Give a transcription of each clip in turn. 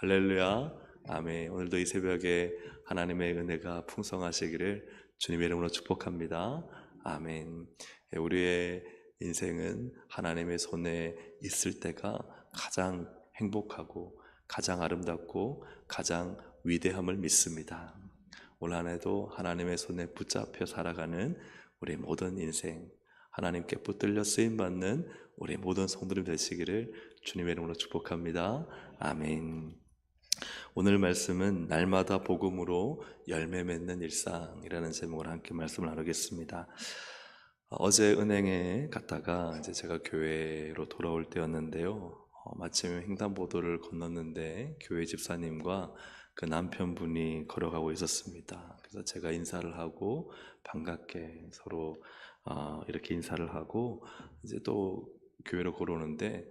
할렐루야. 아멘. 오늘도 이 새벽에 하나님의 은혜가 풍성하시기를 주님의 이름으로 축복합니다. 아멘. 우리의 인생은 하나님의 손에 있을 때가 가장 행복하고 가장 아름답고 가장 위대함을 믿습니다. 올 한 해도 하나님의 손에 붙잡혀 살아가는 우리 모든 인생, 하나님께 붙들려 쓰임받는 우리 모든 성도들 되시기를 주님의 이름으로 축복합니다. 아멘. 오늘 말씀은 날마다 복음으로 열매 맺는 일상이라는 제목으로 함께 말씀을 나누겠습니다. 어제 은행에 갔다가 이제 제가 교회로 돌아올 때였는데요. 마침 횡단보도를 건넜는데 교회 집사님과 그 남편분이 걸어가고 있었습니다. 그래서 제가 인사를 하고 반갑게 서로 이렇게 인사를 하고 이제 또 교회로 걸어오는데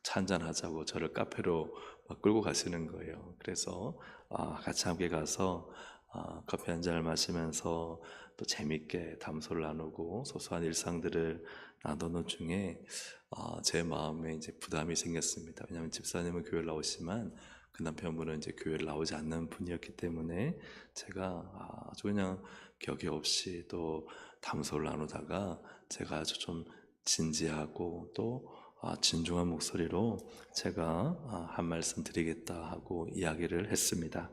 차 한잔 하자고 저를 카페로 끌고 가시는 거예요. 그래서 같이 함께 가서 커피 한 잔을 마시면서 또 재밌게 담소를 나누고 소소한 일상들을 나누는 중에 제 마음에 이제 부담이 생겼습니다. 왜냐하면 집사님은 교회를 나오시지만 그 남편분은 이제 교회를 나오지 않는 분이었기 때문에 제가 아주 그냥 격이 없이 또 담소를 나누다가 제가 아주 좀 진지하고 또 진중한 목소리로 제가 한 말씀 드리겠다 하고 이야기를 했습니다.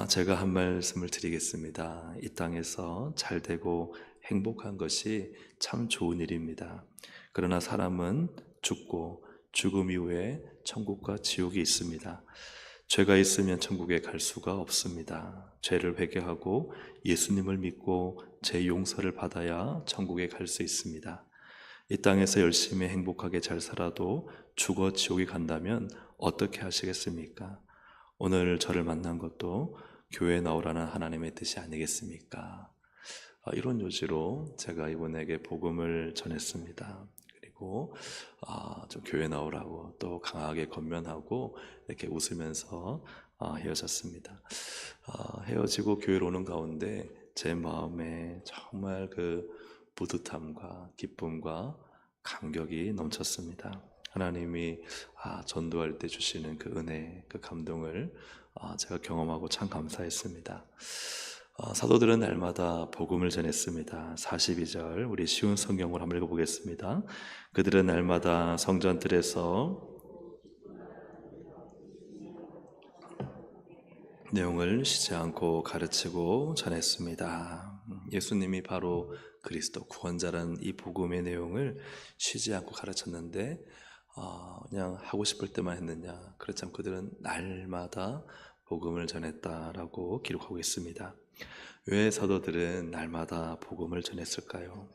제가 한 말씀을 드리겠습니다. 이 땅에서 잘 되고 행복한 것이 참 좋은 일입니다. 그러나 사람은 죽고 죽음 이후에 천국과 지옥이 있습니다. 죄가 있으면 천국에 갈 수가 없습니다. 죄를 회개하고 예수님을 믿고 죄 용서를 받아야 천국에 갈 수 있습니다. 이 땅에서 열심히 행복하게 잘 살아도 죽어 지옥에 간다면 어떻게 하시겠습니까? 오늘 저를 만난 것도 교회에 나오라는 하나님의 뜻이 아니겠습니까? 이런 요지로 제가 이분에게 복음을 전했습니다. 그리고 좀 교회 나오라고 또 강하게 권면하고 이렇게 웃으면서 헤어졌습니다. 헤어지고 교회로 오는 가운데 제 마음에 정말 그 뿌듯함과 기쁨과 감격이 넘쳤습니다. 하나님이 전도할 때 주시는 그 은혜, 그 감동을 제가 경험하고 참 감사했습니다. 사도들은 날마다 복음을 전했습니다. 42절 우리 쉬운 성경을 한번 읽어보겠습니다. 그들은 날마다 성전들에서 내용을 쉬지 않고 가르치고 전했습니다. 예수님이 바로 그리스도 구원자라는 이 복음의 내용을 쉬지 않고 가르쳤는데 그냥 하고 싶을 때만 했느냐? 그렇지 않고 그들은 날마다 복음을 전했다라고 기록하고 있습니다. 왜 사도들은 날마다 복음을 전했을까요?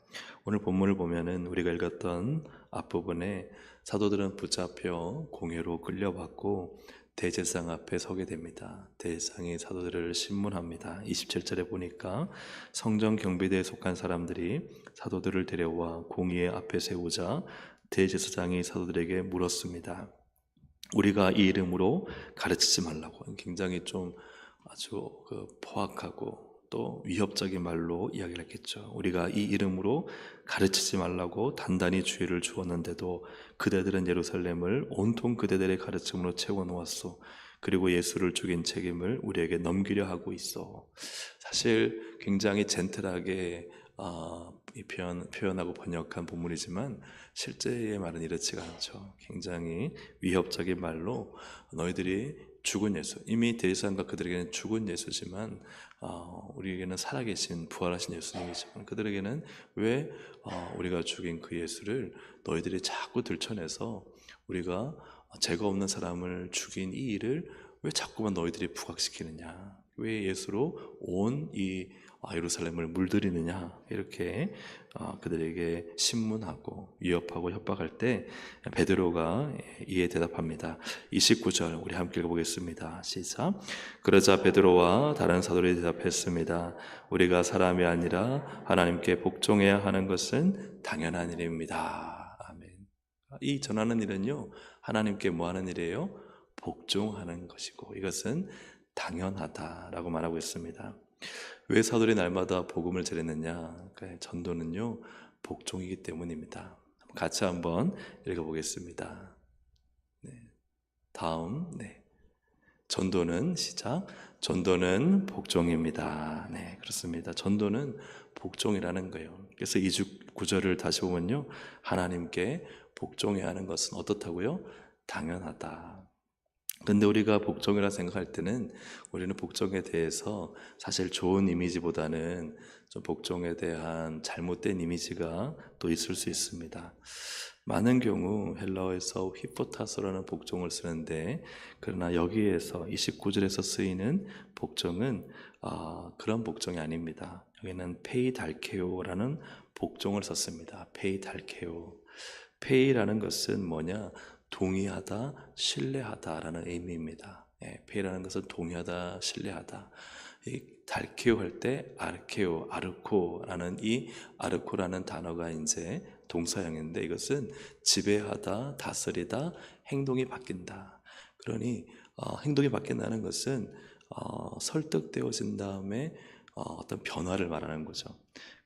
오늘 본문을 보면은 우리가 읽었던 앞부분에 사도들은 붙잡혀 공회로 끌려왔고 대제사장 앞에 서게 됩니다. 대제사장이 사도들을 신문합니다. 27절에 보니까 성전 경비대에 속한 사람들이 사도들을 데려와 공의 앞에 세우자 대제사장이 사도들에게 물었습니다. 우리가 이 이름으로 가르치지 말라고. 굉장히 좀 아주 포악하고 또 위협적인 말로 이야기를 했겠죠. 우리가 이 이름으로 가르치지 말라고 단단히 주의를 주었는데도 그대들은 예루살렘을 온통 그대들의 가르침으로 채워놓았소. 그리고 예수를 죽인 책임을 우리에게 넘기려 하고 있어. 사실 굉장히 젠틀하게 표현하고 번역한 본문이지만 실제의 말은 이렇지가 않죠. 굉장히 위협적인 말로 너희들이 죽은 예수, 이미 대제사장과 그들에게는 죽은 예수지만 우리에게는 살아계신 부활하신 예수님이지만 그들에게는 왜 우리가 죽인 그 예수를 너희들이 자꾸 들춰내서 우리가 죄가 없는 사람을 죽인 이 일을 왜 자꾸만 너희들이 부각시키느냐, 왜 예수로 온 이 예루살렘을 물들이느냐, 이렇게 그들에게 신문하고 위협하고 협박할 때 베드로가 이에 대답합니다. 29절 우리 함께 읽어보겠습니다. 시작. 그러자 베드로와 다른 사도들이 대답했습니다. 우리가 사람이 아니라 하나님께 복종해야 하는 것은 당연한 일입니다. 아멘. 이 전하는 일은요, 하나님께 뭐 하는 일이에요? 복종하는 것이고 이것은 당연하다라고 말하고 있습니다. 왜 사도들이 날마다 복음을 전했느냐? 전도는요, 복종이기 때문입니다. 같이 한번 읽어보겠습니다. 네. 다음, 전도는 시작. 전도는 복종입니다. 네, 그렇습니다. 전도는 복종이라는 거예요. 그래서 2주 9절을 다시 보면요, 하나님께 복종해야 하는 것은 어떻다고요? 당연하다. 근데 우리가 복종이라 생각할 때는 우리는 복종에 대해서 사실 좋은 이미지보다는 좀 복종에 대한 잘못된 이미지가 또 있을 수 있습니다. 많은 경우 헬라어에서 히포타소라는 복종을 쓰는데, 그러나 여기에서 29절에서 쓰이는 복종은 그런 복종이 아닙니다. 여기는 페이달케오라는 복종을 썼습니다. 페이달케오. 페이라는 것은 뭐냐? 동의하다, 신뢰하다라는 의미입니다. 페이라는 것은 동의하다, 신뢰하다. 이 달케오 할 때 아르케오, 아르코라는 이 아르코라는 단어가 이제 동사형인데, 이것은 지배하다, 다스리다, 행동이 바뀐다. 그러니 행동이 바뀐다는 것은 설득되어진 다음에 어떤 변화를 말하는 거죠.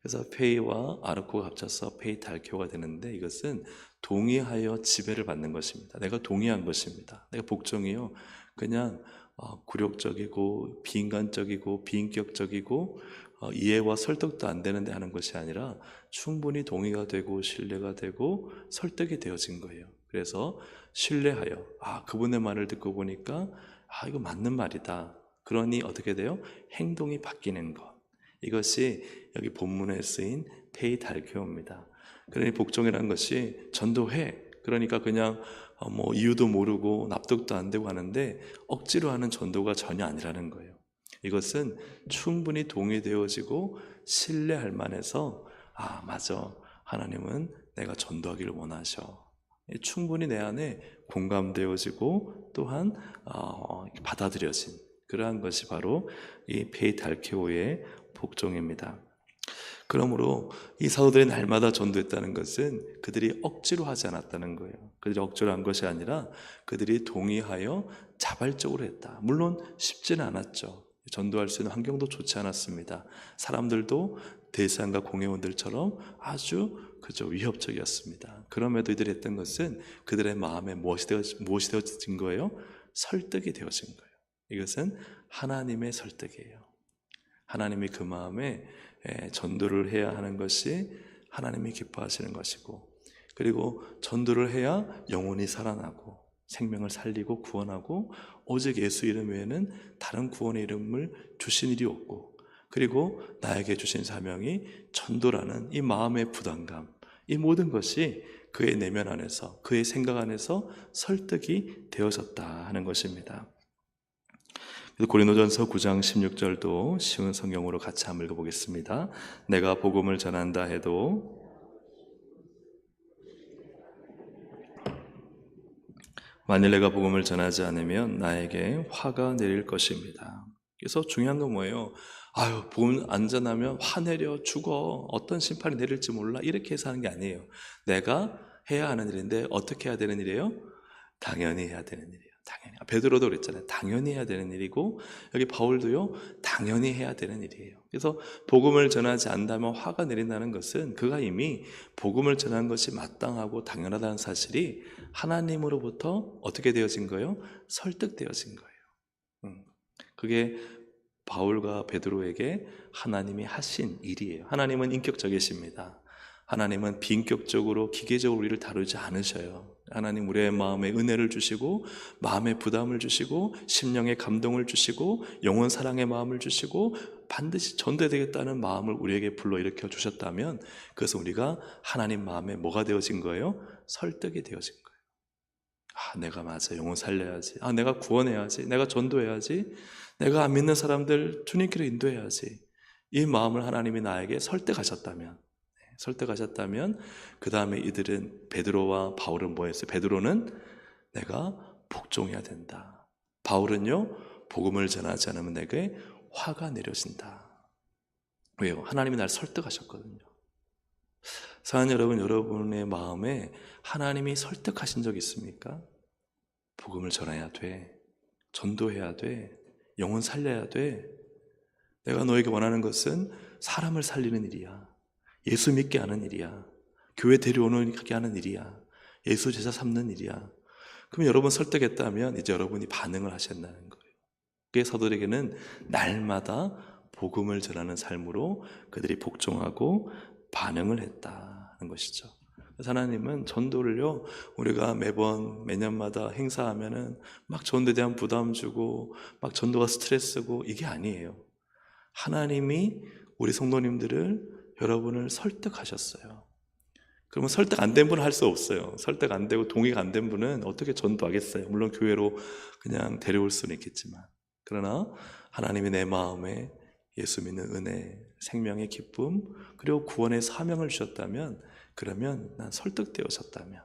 그래서 페이와 아르코가 합쳐서 페이 달케오가 되는데, 이것은 동의하여 지배를 받는 것입니다. 내가 동의한 것입니다. 내가 복종이요, 그냥 굴욕적이고 비인간적이고 비인격적이고 이해와 설득도 안 되는데 하는 것이 아니라 충분히 동의가 되고 신뢰가 되고 설득이 되어진 거예요. 그래서 신뢰하여 그분의 말을 듣고 보니까 이거 맞는 말이다. 그러니 어떻게 돼요? 행동이 바뀌는 것. 이것이 여기 본문에 쓰인 페이달케오입니다. 그러니 복종이라는 것이 전도해, 그러니까 그냥 이유도 모르고 납득도 안 되고 하는데 억지로 하는 전도가 전혀 아니라는 거예요. 이것은 충분히 동의되어지고 신뢰할 만해서 맞아, 하나님은 내가 전도하기를 원하셔. 충분히 내 안에 공감되어지고 또한 받아들여진 그러한 것이 바로 이 페이달케오의 복종입니다. 그러므로 이 사도들이 날마다 전도했다는 것은 그들이 억지로 하지 않았다는 거예요. 그들이 억지로 한 것이 아니라 그들이 동의하여 자발적으로 했다. 물론 쉽지는 않았죠. 전도할 수 있는 환경도 좋지 않았습니다. 사람들도 대상과 공회원들처럼 아주 위협적이었습니다. 그럼에도 이들이 했던 것은 그들의 마음에 무엇이 되어진 거예요? 설득이 되어진 거예요. 이것은 하나님의 설득이에요. 하나님이 그 마음에 전도를 해야 하는 것이 하나님이 기뻐하시는 것이고, 그리고 전도를 해야 영혼이 살아나고 생명을 살리고 구원하고 오직 예수 이름 외에는 다른 구원의 이름을 주신 일이 없고, 그리고 나에게 주신 사명이 전도라는 이 마음의 부담감, 이 모든 것이 그의 내면 안에서, 그의 생각 안에서 설득이 되어졌다 하는 것입니다. 고린도전서 9장 16절도 쉬운 성경으로 같이 한번 읽어보겠습니다. 내가 복음을 전한다 해도 만일 내가 복음을 전하지 않으면 나에게 화가 내릴 것입니다. 그래서 중요한 건 뭐예요? 복음 안 전하면 화내려 죽어, 어떤 심판이 내릴지 몰라, 이렇게 해서 하는 게 아니에요. 내가 해야 하는 일인데 어떻게 해야 되는 일이에요? 당연히 해야 되는 일이에요. 당연히. 베드로도 그랬잖아요. 당연히 해야 되는 일이고, 여기 바울도요, 당연히 해야 되는 일이에요. 그래서 복음을 전하지 않는다면 화가 내린다는 것은 그가 이미 복음을 전한 것이 마땅하고 당연하다는 사실이 하나님으로부터 어떻게 되어진 거예요? 설득되어진 거예요. 그게 바울과 베드로에게 하나님이 하신 일이에요. 하나님은 인격적이십니다. 하나님은 비인격적으로 기계적으로 우리를 다루지 않으셔요. 하나님 우리의 마음에 은혜를 주시고 마음의 부담을 주시고 심령의 감동을 주시고 영원 사랑의 마음을 주시고 반드시 전도해야 되겠다는 마음을 우리에게 불러일으켜 주셨다면, 그것은 우리가 하나님 마음에 뭐가 되어진 거예요? 설득이 되어진 거예요. 내가 맞아, 영혼 살려야지. 내가 구원해야지. 내가 전도해야지. 내가 안 믿는 사람들 주님께로 인도해야지. 이 마음을 하나님이 나에게 설득하셨다면 그 다음에 이들은, 베드로와 바울은 뭐 했어요? 베드로는 내가 복종해야 된다. 바울은요, 복음을 전하지 않으면 내게 화가 내려진다. 왜요? 하나님이 날 설득하셨거든요. 사랑하는 여러분, 여러분의 마음에 하나님이 설득하신 적 있습니까? 복음을 전해야 돼, 전도해야 돼, 영혼 살려야 돼. 내가 너에게 원하는 것은 사람을 살리는 일이야. 예수 믿게 하는 일이야. 교회 데려오는 하는 일이야. 예수 제자 삼는 일이야. 그럼 여러분 설득했다면 이제 여러분이 반응을 하셨다는 거예요. 그게 사도들에게는 날마다 복음을 전하는 삶으로 그들이 복종하고 반응을 했다는 것이죠. 그래서 하나님은 전도를요, 우리가 매년마다 행사하면은 막 전도에 대한 부담 주고 막 전도가 스트레스고 이게 아니에요. 하나님이 우리 성도님들을, 여러분을 설득하셨어요. 그러면 설득 안 된 분은 할 수 없어요. 설득 안 되고 동의가 안 된 분은 어떻게 전도하겠어요? 물론 교회로 그냥 데려올 수는 있겠지만. 그러나 하나님이 내 마음에 예수 믿는 은혜, 생명의 기쁨, 그리고 구원의 사명을 주셨다면, 그러면 난 설득되어졌다면,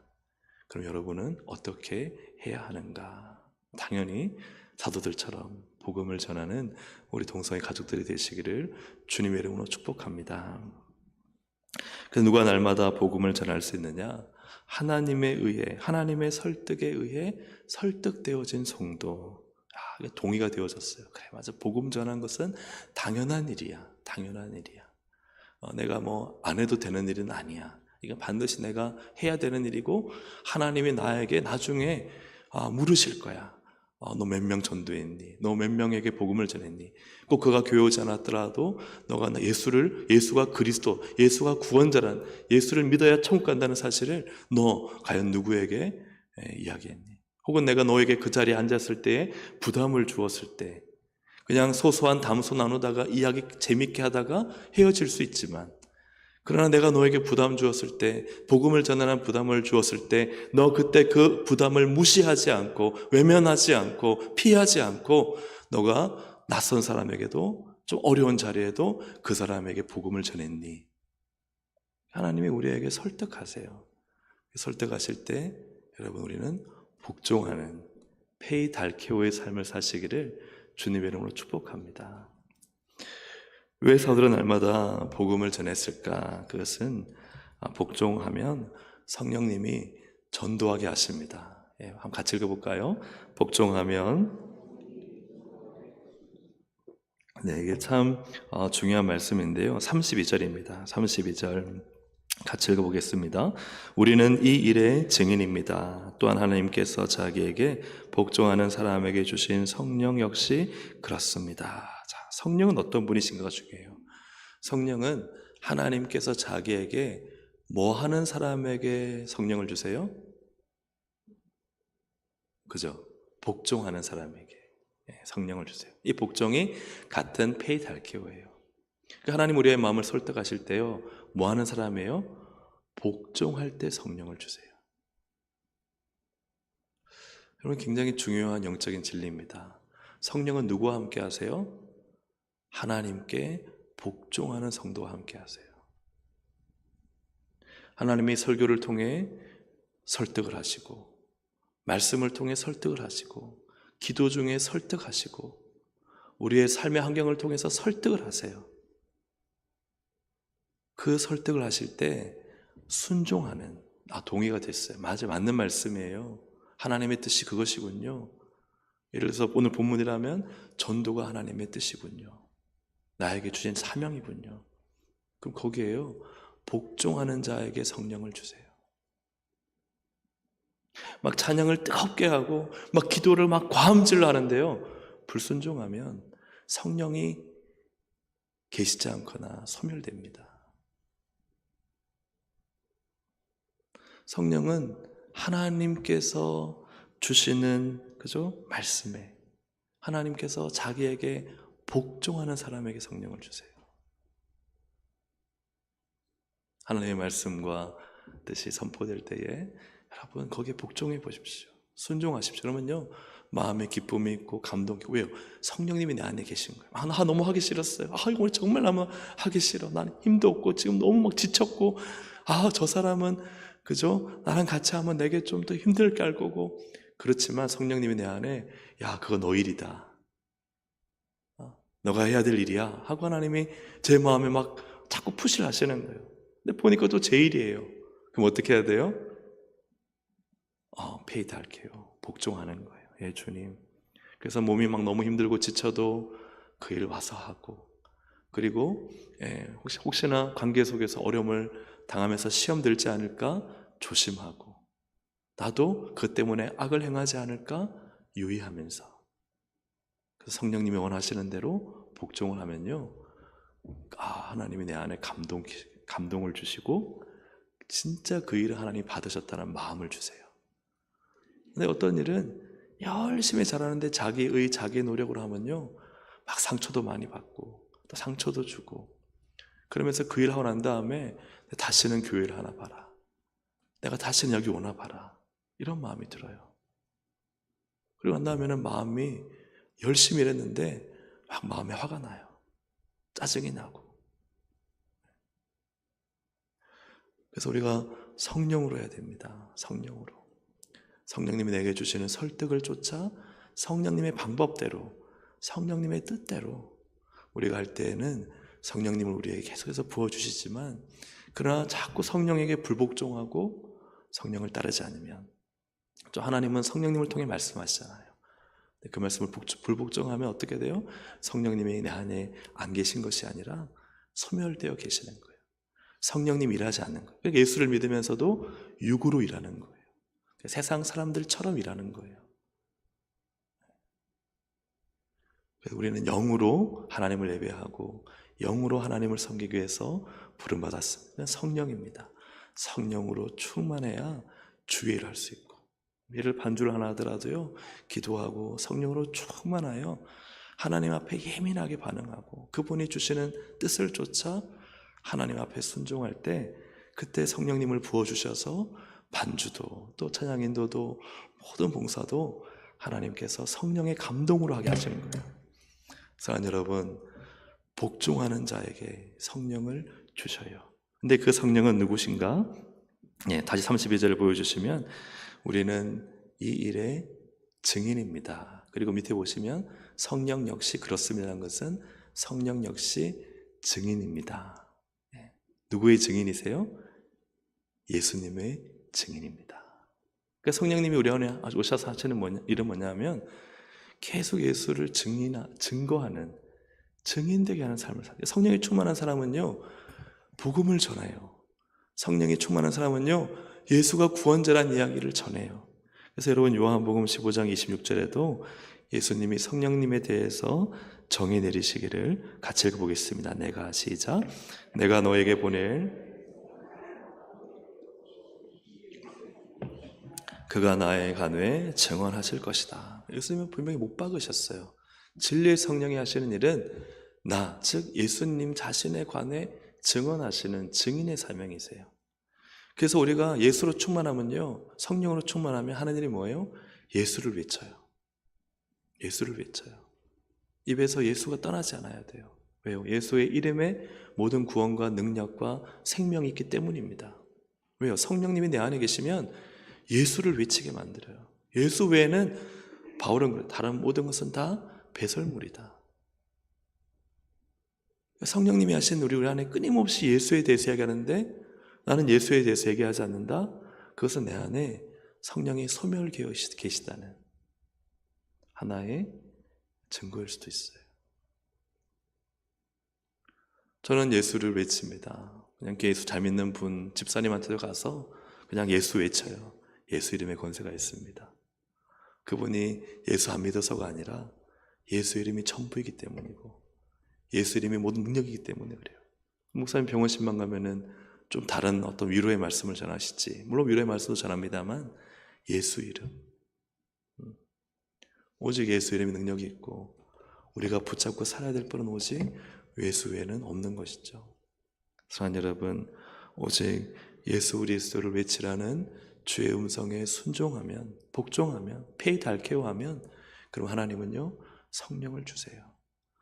그럼 여러분은 어떻게 해야 하는가? 당연히 사도들처럼 복음을 전하는 우리 동성애 가족들이 되시기를 주님의 이름으로 축복합니다. 그래서 누가 날마다 복음을 전할 수 있느냐? 하나님에 의해, 하나님의 설득에 의해 설득되어진 성도. 동의가 되어졌어요. 그래, 맞아. 복음 전한 것은 당연한 일이야. 당연한 일이야. 내가 뭐 안 해도 되는 일은 아니야. 이건 반드시 내가 해야 되는 일이고, 하나님이 나에게 나중에 물으실 거야. 너 몇 명 전도했니? 너 몇 명에게 복음을 전했니? 꼭 그가 교회 오지 않았더라도 너가 예수가 그리스도, 예수가 구원자란, 예수를 믿어야 천국 간다는 사실을 너 과연 누구에게 이야기했니? 혹은 내가 너에게 그 자리에 앉았을 때에 부담을 주었을 때, 그냥 소소한 담소 나누다가 이야기 재밌게 하다가 헤어질 수 있지만, 그러나 내가 너에게 부담 주었을 때, 복음을 전하는 부담을 주었을 때, 너 그때 그 부담을 무시하지 않고, 외면하지 않고, 피하지 않고, 너가 낯선 사람에게도, 좀 어려운 자리에도 그 사람에게 복음을 전했니? 하나님이 우리에게 설득하세요. 설득하실 때 여러분, 우리는 복종하는 페이달케오의 삶을 사시기를 주님의 이름으로 축복합니다. 왜 사도들은 날마다 복음을 전했을까? 그것은 복종하면 성령님이 전도하게 하십니다. 한번 같이 읽어볼까요? 복종하면, 네, 이게 참 중요한 말씀인데요. 32절입니다. 32절 같이 읽어보겠습니다. 우리는 이 일의 증인입니다. 또한 하나님께서 자기에게 복종하는 사람에게 주신 성령 역시 그렇습니다. 자, 성령은 어떤 분이신가가 중요해요. 성령은 하나님께서 자기에게 뭐 하는 사람에게 성령을 주세요? 그죠? 복종하는 사람에게 성령을 주세요. 이 복종이 같은 페이달케오예요. 하나님 우리의 마음을 설득하실 때요, 뭐 하는 사람이에요? 복종할 때 성령을 주세요. 여러분, 굉장히 중요한 영적인 진리입니다. 성령은 누구와 함께 하세요? 하나님께 복종하는 성도와 함께 하세요. 하나님이 설교를 통해 설득을 하시고, 말씀을 통해 설득을 하시고, 기도 중에 설득하시고, 우리의 삶의 환경을 통해서 설득을 하세요. 그 설득을 하실 때 순종하는, 동의가 됐어요. 맞아요. 맞는 말씀이에요. 하나님의 뜻이 그것이군요. 예를 들어서 오늘 본문이라면 전도가 하나님의 뜻이군요. 나에게 주신 사명이군요. 그럼 거기에요, 복종하는 자에게 성령을 주세요. 막 찬양을 뜨겁게 하고 막 기도를 막 과음질로 하는데요, 불순종하면 성령이 계시지 않거나 소멸됩니다. 성령은 하나님께서 주시는, 그죠? 말씀에, 하나님께서 자기에게 복종하는 사람에게 성령을 주세요. 하나님의 말씀과 뜻이 선포될 때에 여러분 거기에 복종해 보십시오. 순종하십시오. 그러면요, 마음에 기쁨이 있고 감동이 있고. 왜요? 성령님이 내 안에 계신 거예요. 나 너무 하기 싫었어요. 이거 정말 너무 하기 싫어. 난 힘도 없고 지금 너무 막 지쳤고, 저 사람은, 그죠? 나랑 같이 하면 내게 좀 더 힘들게 할 거고. 그렇지만 성령님이 내 안에, 그거 너 일이다, 너가 해야 될 일이야 하고 하나님이 제 마음에 막 자꾸 푸시를 하시는 거예요. 근데 보니까 또 제 일이에요. 그럼 어떻게 해야 돼요? 페이달케요. 복종하는 거예요. 예, 주님. 그래서 몸이 막 너무 힘들고 지쳐도 그 일 와서 하고, 그리고 혹시나 관계 속에서 어려움을 당하면서 시험 들지 않을까 조심하고, 나도 그 때문에 악을 행하지 않을까 유의하면서, 그래서 성령님이 원하시는 대로 복종을 하면요, 하나님이 내 안에 감동을 주시고 진짜 그 일을 하나님이 받으셨다는 마음을 주세요. 근데 어떤 일은 열심히 잘하는데 자기의 노력으로 하면요, 막 상처도 많이 받고 또 상처도 주고, 그러면서 그 일 하고 난 다음에 다시는 교회를 하나 봐라, 내가 다시는 여기 오나 봐라, 이런 마음이 들어요. 그리고 난 다음에는 마음이 열심히 일했는데 막 마음에 화가 나요. 짜증이 나고. 그래서 우리가 성령으로 해야 됩니다. 성령으로. 성령님이 내게 주시는 설득을 쫓아 성령님의 방법대로, 성령님의 뜻대로 우리가 할 때에는 성령님을 우리에게 계속해서 부어주시지만, 그러나 자꾸 성령에게 불복종하고 성령을 따르지 않으면, 또 하나님은 성령님을 통해 말씀하시잖아요. 그 말씀을 불복종하면 어떻게 돼요? 성령님이 내 안에 안 계신 것이 아니라 소멸되어 계시는 거예요. 성령님 일하지 않는 거예요. 그러니까 예수를 믿으면서도 육으로 일하는 거예요. 세상 사람들처럼 일하는 거예요. 그래서 우리는 영으로 하나님을 예배하고 영으로 하나님을 섬기기 위해서 부름받았습니다. 성령입니다. 성령으로 충만해야 주의 일을 할 수 있고, 예를 반주를 하나 하더라도요, 기도하고 성령으로 충만하여 하나님 앞에 예민하게 반응하고 그분이 주시는 뜻을 쫓아 하나님 앞에 순종할 때, 그때 성령님을 부어주셔서 반주도 또 찬양 인도도 모든 봉사도 하나님께서 성령의 감동으로 하게 하시는 거예요. 사랑하는 여러분, 복종하는 자에게 성령을 주셔요. 근데 그 성령은 누구신가? 다시 32절을 보여주시면 우리는 이 일의 증인입니다. 그리고 밑에 보시면 성령 역시 그렇습니다라는 것은 성령 역시 증인입니다. 누구의 증인이세요? 예수님의 증인입니다. 그러니까 성령님이 우리 안에 오셔서 하시는 일은 뭐냐면 계속 예수를 증거하는, 증인되게 하는 삶을 살아요. 성령이 충만한 사람은요, 복음을 전해요. 성령이 충만한 사람은요, 예수가 구원자란 이야기를 전해요. 그래서 여러분, 요한복음 15장 26절에도 예수님이 성령님에 대해서 정의 내리시기를 같이 읽어보겠습니다. 시작. 내가 너에게 보낼 그가 나의 간에 증언하실 것이다. 예수님은 분명히 못 박으셨어요. 진리의 성령이 하시는 일은 즉 예수님 자신에 관해 증언하시는 증인의 사명이세요. 그래서 우리가 예수로 충만하면요, 성령으로 충만하면 하는 일이 뭐예요? 예수를 외쳐요. 예수를 외쳐요. 입에서 예수가 떠나지 않아야 돼요. 왜요? 예수의 이름에 모든 구원과 능력과 생명이 있기 때문입니다. 왜요? 성령님이 내 안에 계시면 예수를 외치게 만들어요. 예수 외에는, 바울은 그래요, 다른 모든 것은 다 배설물이다. 성령님이 하신 우리 안에 끊임없이 예수에 대해서 얘기하는데 나는 예수에 대해서 얘기하지 않는다? 그것은 내 안에 성령이 소멸되어 계시다는 하나의 증거일 수도 있어요. 저는 예수를 외칩니다. 그냥 예수 잘 믿는 분, 집사님한테도 가서 그냥 예수 외쳐요. 예수 이름의 권세가 있습니다. 그분이 예수 안 믿어서가 아니라 예수 이름이 전부이기 때문이고 예수 이름이 모든 능력이기 때문에 그래요. 목사님 병원신방 가면은 좀 다른 어떤 위로의 말씀을 전하시지, 물론 위로의 말씀도 전합니다만 예수 이름, 오직 예수 이름이 능력이 있고 우리가 붙잡고 살아야 될 분은 오직 예수 외에는 없는 것이죠. 사랑하는 여러분, 오직 예수 그리스도를 외치라는 주의 음성에 순종하면, 복종하면, 페이달케오하면, 그럼 하나님은요, 성령을 주세요.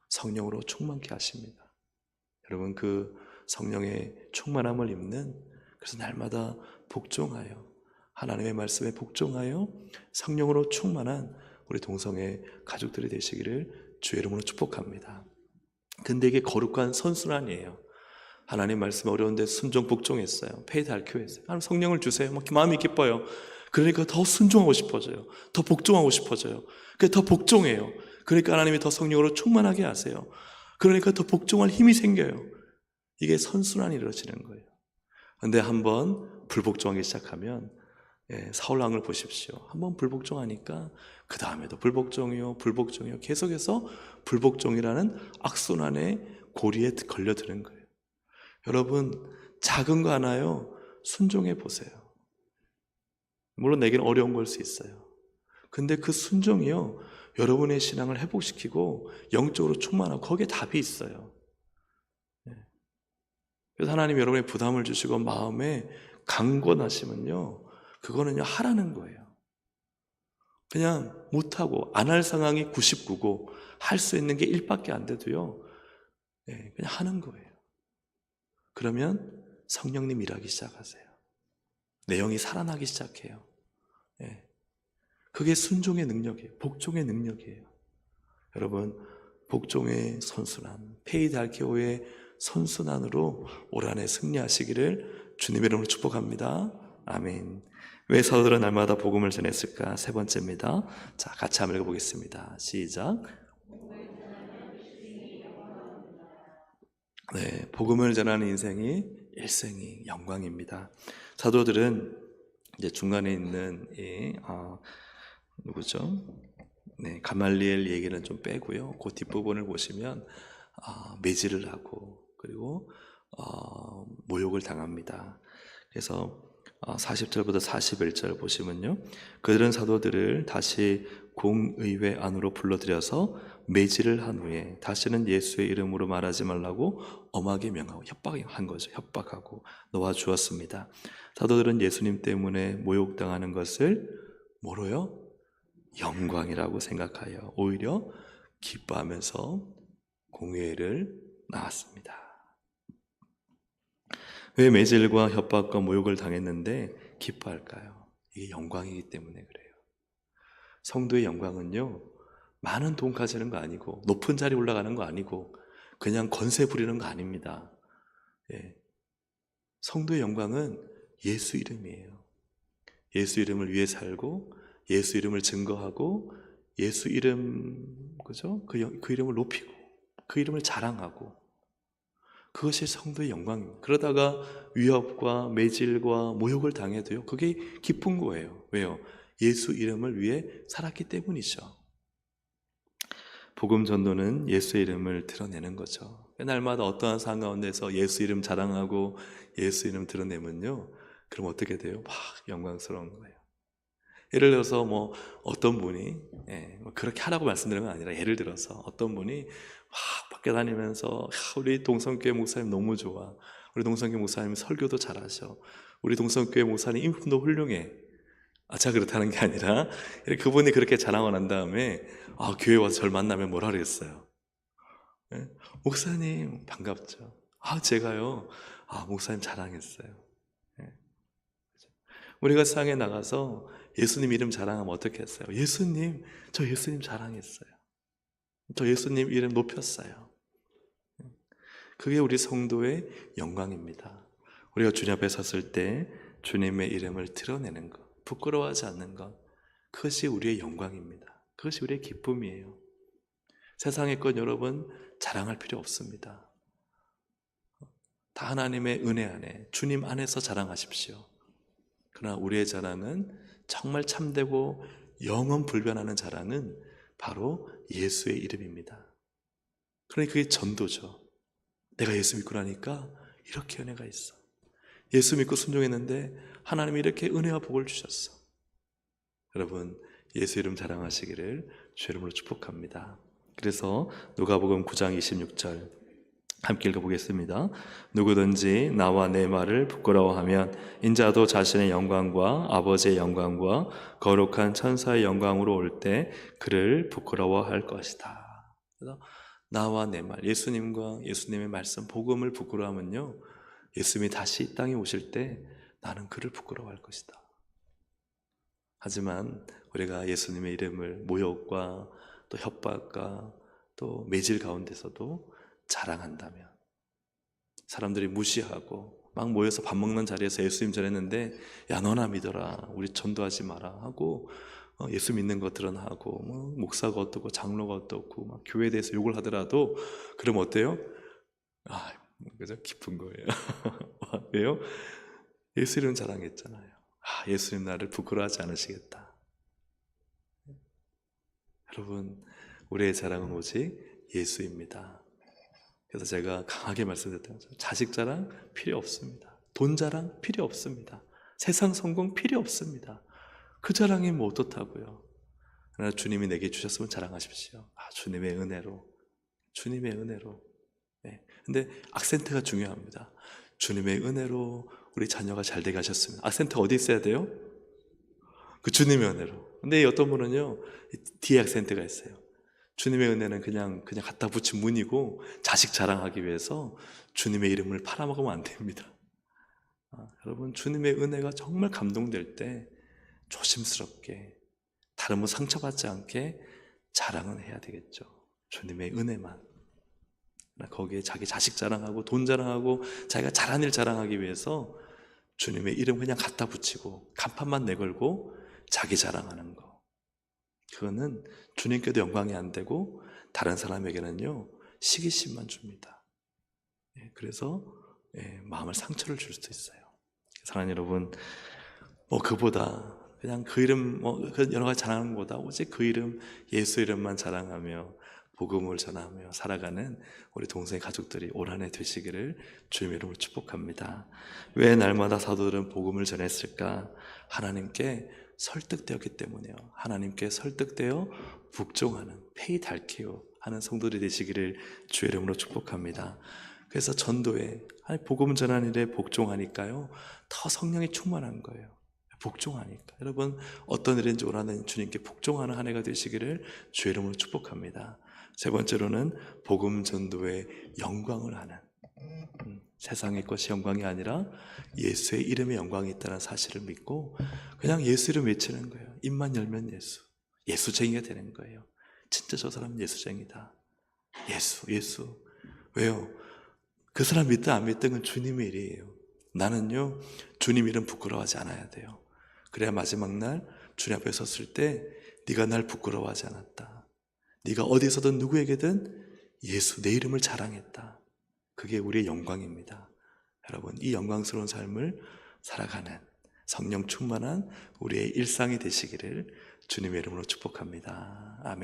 성령으로 충만케 하십니다. 여러분, 그 성령의 충만함을 입는, 그래서 날마다 복종하여, 하나님의 말씀에 복종하여 성령으로 충만한 우리 동성애 가족들이 되시기를 주의 이름으로 축복합니다. 근데 이게 거룩한 선순환이에요. 하나님 말씀 어려운데 순종 복종했어요. 페이달케오했어요. 하나님 성령을 주세요. 막 마음이 기뻐요. 그러니까 더 순종하고 싶어져요. 더 복종하고 싶어져요. 그래서 더 복종해요. 그러니까 하나님이 더 성령으로 충만하게 하세요. 그러니까 더 복종할 힘이 생겨요. 이게 선순환이 이루어지는 거예요. 근데 한번 불복종하기 시작하면 사울 왕을 보십시오. 한번 불복종하니까 그 다음에도 불복종이요, 불복종이요. 계속해서 불복종이라는 악순환의 고리에 걸려드는 거예요. 여러분, 작은 거 하나요, 순종해 보세요. 물론 내게는 어려운 걸 수 있어요. 근데 그 순종이요, 여러분의 신앙을 회복시키고 영적으로 충만하고 거기에 답이 있어요. 그래서 하나님 여러분의 부담을 주시고 마음에 강권하시면요, 그거는요 하라는 거예요. 그냥 못하고 안 할 상황이 99고 할 수 있는 게 1밖에 안 돼도요, 그냥 하는 거예요. 그러면 성령님 일하기 시작하세요. 내 영이 살아나기 시작해요. 그게 순종의 능력이에요. 복종의 능력이에요. 여러분, 복종의 선순환, 페이달케오의 선순환으로 올 한해 승리하시기를 주님의 이름으로 축복합니다. 아멘. 왜 사도들은 날마다 복음을 전했을까? 세 번째입니다. 자, 같이 한번 읽어보겠습니다. 시작. 네, 복음을 전하는 인생이 일생이 영광입니다. 사도들은 이제 중간에 있는 누구죠? 네, 가말리엘 얘기는 좀 빼고요. 그 뒷부분을 보시면 매질을 하고 그리고 모욕을 당합니다. 그래서 40절부터 41절 보시면요, 그들은 사도들을 다시 공의회 안으로 불러들여서 매질을 한 후에 다시는 예수의 이름으로 말하지 말라고 엄하게 명하고 협박한 거죠. 협박하고 놓아주었습니다. 사도들은 예수님 때문에 모욕당하는 것을 뭐로요? 영광이라고 생각하여 오히려 기뻐하면서 공회를 나왔습니다. 왜 매질과 협박과 모욕을 당했는데 기뻐할까요? 이게 영광이기 때문에 그래요. 성도의 영광은요, 많은 돈 가지는 거 아니고 높은 자리 올라가는 거 아니고 그냥 권세 부리는 거 아닙니다. 성도의 영광은 예수 이름이에요. 예수 이름을 위해 살고 예수 이름을 증거하고 예수 이름, 그죠? 그 이름을 높이고 그 이름을 자랑하고, 그것이 성도의 영광입니다. 그러다가 위협과 매질과 모욕을 당해도요, 그게 기쁜 거예요. 왜요? 예수 이름을 위해 살았기 때문이죠. 복음 전도는 예수의 이름을 드러내는 거죠. 날마다 어떠한 상황 가운데서 예수 이름 자랑하고 예수 이름 드러내면요, 그럼 어떻게 돼요? 막 영광스러운 거예요. 예를 들어서 뭐 어떤 분이 그렇게 하라고 말씀드리는 건 아니라, 예를 들어서 어떤 분이 막 밖에 다니면서 우리 동성교회 목사님 너무 좋아, 우리 동성교회 목사님 설교도 잘하셔, 우리 동성교회 목사님 인품도 훌륭해. 제가 그렇다는 게 아니라, 그분이 그렇게 자랑을 한 다음에 교회 와서 저를 만나면 뭐라 그랬어요? 목사님 반갑죠. 제가요 목사님 자랑했어요. 우리가 세상에 나가서 예수님 이름 자랑하면 어떻게 했어요? 예수님, 저 예수님 자랑했어요. 저 예수님 이름 높였어요. 그게 우리 성도의 영광입니다. 우리가 주님 앞에 섰을 때 주님의 이름을 드러내는 것, 부끄러워하지 않는 것, 그것이 우리의 영광입니다. 그것이 우리의 기쁨이에요. 세상의 것 여러분 자랑할 필요 없습니다. 다 하나님의 은혜 안에, 주님 안에서 자랑하십시오. 그러나 우리의 자랑은, 정말 참되고 영원 불변하는 자랑은 바로 예수의 이름입니다. 그러니 그게 전도죠. 내가 예수 믿고 나니까 이렇게 은혜가 있어. 예수 믿고 순종했는데 하나님이 이렇게 은혜와 복을 주셨어. 여러분, 예수 이름 자랑하시기를 주의 이름으로 축복합니다. 그래서 누가복음 9장 26절 함께 읽어보겠습니다. 누구든지 나와 내 말을 부끄러워하면 인자도 자신의 영광과 아버지의 영광과 거룩한 천사의 영광으로 올 때 그를 부끄러워할 것이다. 그래서 나와 내 말, 예수님과 예수님의 말씀, 복음을 부끄러워하면요, 예수님이 다시 이 땅에 오실 때 나는 그를 부끄러워할 것이다. 하지만 우리가 예수님의 이름을 모욕과 또 협박과 또 매질 가운데서도 자랑한다면, 사람들이 무시하고 막 모여서 밥 먹는 자리에서 예수님 전했는데 야 너나 믿어라, 우리 전도하지 마라 하고 예수 믿는 것 드러나고 뭐 목사가 어떻고 장로가 어떻고 막 교회에 대해서 욕을 하더라도, 그럼 어때요? 그죠? 기쁜 거예요. 왜요? 예수 이름 자랑했잖아요. 예수님 나를 부끄러워하지 않으시겠다. 여러분, 우리의 자랑은 오직 예수입니다. 그래서 제가 강하게 말씀드렸던 거죠. 자식 자랑 필요 없습니다. 돈 자랑 필요 없습니다. 세상 성공 필요 없습니다. 그 자랑이 뭐 어떻다고요? 그러나 주님이 내게 주셨으면 자랑하십시오. 주님의 은혜로, 주님의 은혜로. 네. 근데 악센트가 중요합니다. 주님의 은혜로 우리 자녀가 잘 되게 하셨습니다. 악센트 어디 있어야 돼요? 그 주님의 은혜로. 근데 어떤 분은요, 뒤에 악센트가 있어요. 주님의 은혜는 그냥 갖다 붙인 문이고, 자식 자랑하기 위해서 주님의 이름을 팔아먹으면 안 됩니다. 여러분, 주님의 은혜가 정말 감동될 때 조심스럽게, 다른 분 상처받지 않게 자랑은 해야 되겠죠. 주님의 은혜만. 거기에 자기 자식 자랑하고 돈 자랑하고 자기가 잘한 일 자랑하기 위해서 주님의 이름 그냥 갖다 붙이고 간판만 내걸고 자기 자랑하는 거, 그거는 주님께도 영광이 안 되고 다른 사람에게는요 시기심만 줍니다. 그래서 마음을 상처를 줄 수도 있어요. 사랑하는 여러분, 그보다 그냥 그 이름 여러 가지 자랑하는 것보다 오직 그 이름, 예수 이름만 자랑하며 복음을 전하며 살아가는 우리 동생 가족들이 올 한 해 되시기를 주님의 이름으로 축복합니다. 왜 날마다 사도들은 복음을 전했을까? 하나님께 설득되었기 때문에요. 하나님께 설득되어 복종하는, 페이달케오 하는 성도들이 되시기를 주의 이름으로 축복합니다. 그래서 전도에, 복음 전하는 일에 복종하니까요 더 성령이 충만한 거예요. 복종하니까. 여러분, 어떤 일인지 올 한 해 주님께 복종하는 한 해가 되시기를 주의 이름으로 축복합니다. 세 번째로는 복음 전도에 영광을 하는, 세상의 것이 영광이 아니라 예수의 이름에 영광이 있다는 사실을 믿고 그냥 예수 이름 외치는 거예요. 입만 열면 예수, 예수쟁이가 되는 거예요. 진짜 저 사람은 예수쟁이다. 예수. 왜요? 그 사람 믿든 안 믿든 건 주님의 일이에요. 나는요 주님 이름 부끄러워하지 않아야 돼요. 그래야 마지막 날 주님 앞에 섰을 때 네가 날 부끄러워하지 않았다, 네가 어디서든 누구에게든 예수 내 이름을 자랑했다, 그게 우리의 영광입니다. 여러분, 이 영광스러운 삶을 살아가는 성령 충만한 우리의 일상이 되시기를 주님의 이름으로 축복합니다. 아멘.